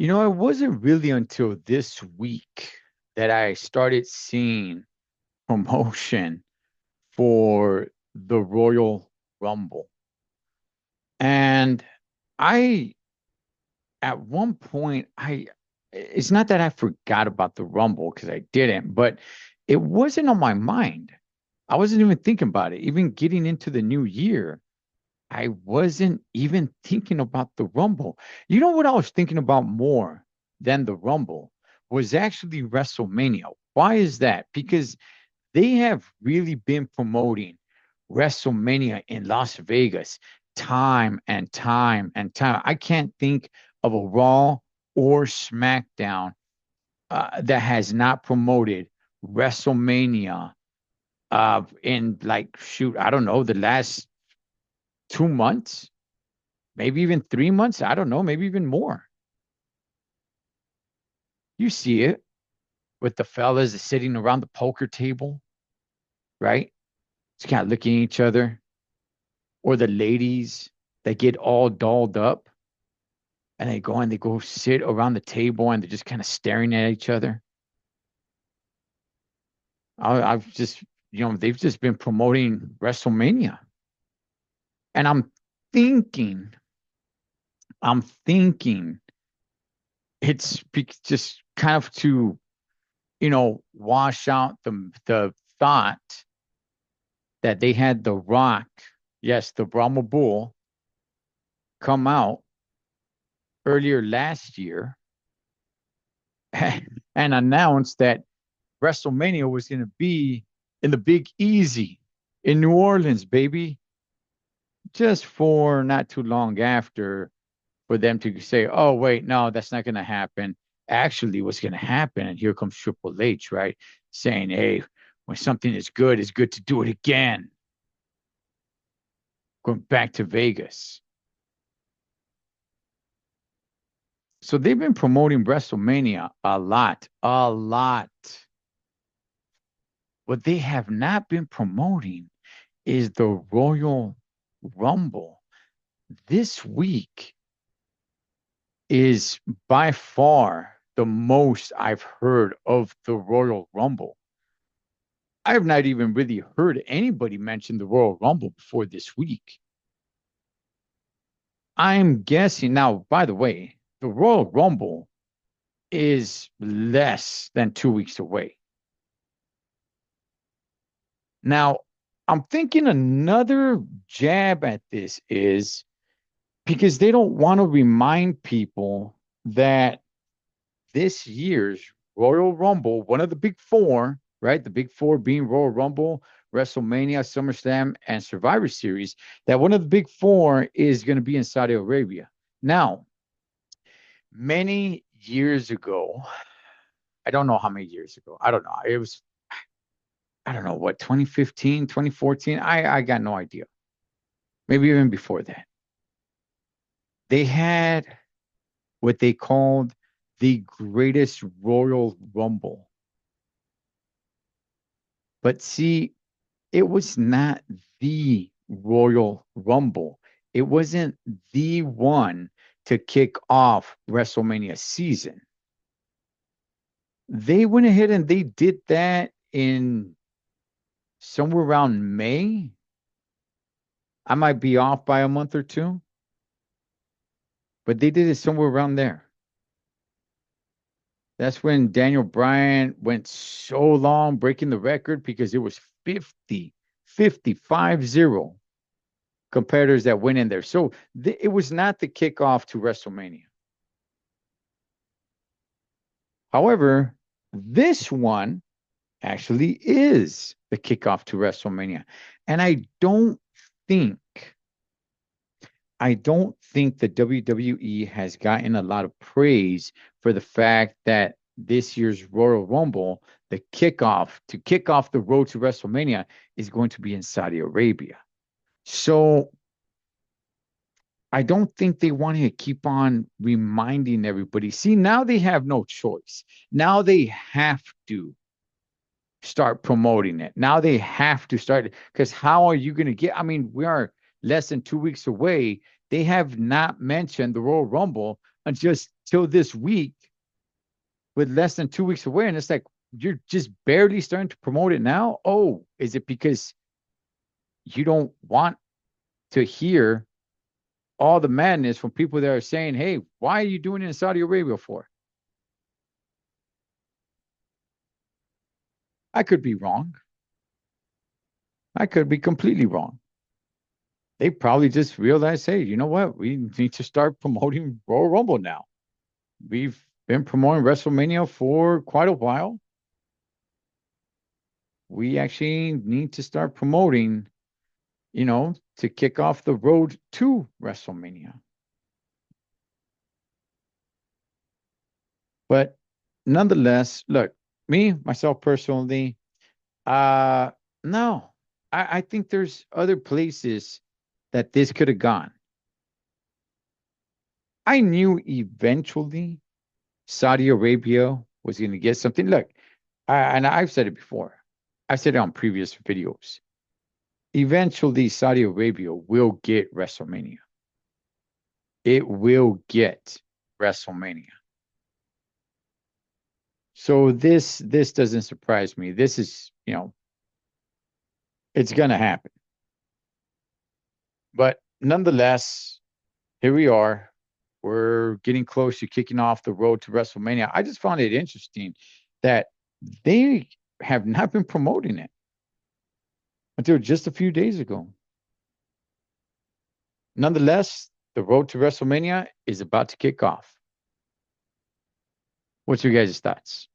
It wasn't really until this week that I started seeing promotion for the Royal Rumble. And I, at one point, it's not that I forgot about the Rumble because I didn't, but it wasn't on my mind. I wasn't even thinking about it. Even getting into the new year, I wasn't even thinking about the Rumble. You know what I was thinking about more than the Rumble was actually WrestleMania. Why is that? Because they have really been promoting WrestleMania in Las Vegas time and time and time. I can't think of a Raw or SmackDown that has not promoted WrestleMania in like, shoot, I don't know, the last 2 months, maybe even 3 months. I don't know, maybe even more. You see it with the fellas sitting around the poker table, right? Just kind of looking at each other, or the ladies that get all dolled up and they go sit around the table and they're just kind of staring at each other. I've just, they've just been promoting WrestleMania. And thinking, I'm thinking just kind of to, wash out the thought that they had The Rock, yes, the Brahma Bull, come out earlier last year and announce that WrestleMania was going to be in the Big Easy in New Orleans, baby. Just for not too long after, for them to say, oh, wait, no, that's not going to happen. Actually, what's going to happen, and here comes Triple H, right? Saying, hey, when something is good, it's good to do it again. Going back to Vegas. So they've been promoting WrestleMania a lot, a lot. What they have not been promoting is the Royal Rumble. This week is by far the most I've heard of the Royal Rumble. I have not even really heard anybody mention the Royal Rumble before this week. I'm guessing now, by the way, the Royal Rumble is less than 2 weeks away. Now, I'm thinking another jab at this is because they don't want to remind people that this year's Royal Rumble, one of the big four, right? The big four being Royal Rumble, WrestleMania, SummerSlam, and Survivor Series, that one of the big four is going to be in Saudi Arabia. Now, many years ago, I don't know how many years ago, I don't know. It was, I don't know what, 2015, 2014. I got no idea. Maybe even before that. They had what they called the greatest Royal Rumble. But see, it was not the Royal Rumble. It wasn't the one to kick off WrestleMania season. They went ahead and they did that in somewhere around May. I might be off by a month or two, but they did it somewhere around there. That's when Daniel Bryan went so long breaking the record because it was 50 competitors that went in there. So it was not the kickoff to WrestleMania. However, this one actually is the kickoff to WrestleMania. And think, I don't think the WWE has gotten a lot of praise for the fact that this year's Royal Rumble, the kickoff to kick off the road to WrestleMania, is going to be in Saudi Arabia. So I don't think they want to keep on reminding everybody. See, now they have no choice. Now they have to start promoting it. Now they have to start, because how are you going to get? I mean, we are less than 2 weeks away. They have not mentioned the Royal Rumble just till this week with less than 2 weeks away. And it's like, you're just barely starting to promote it now. Oh, is it because you don't want to hear all the madness from people that are saying, hey, why are you doing it in Saudi Arabia for? I could be wrong. I could be completely wrong. They probably just realized, hey, you know what? We need to start promoting Royal Rumble now. We've been promoting WrestleMania for quite a while. We actually need to start promoting, to kick off the road to WrestleMania. But nonetheless, look, me, myself personally, uh, no, I think there's other places that this could have gone. I knew eventually Saudi Arabia was going to get something. Look, and I've said it before. I've said it on previous videos. Eventually, Saudi Arabia will get WrestleMania. It will get WrestleMania. So this doesn't surprise me. This is, it's gonna happen. But nonetheless, here we are. We're getting close to kicking off the road to WrestleMania. I just found it interesting that they have not been promoting it until just a few days ago. Nonetheless, the road to WrestleMania is about to kick off. What's your guys' thoughts?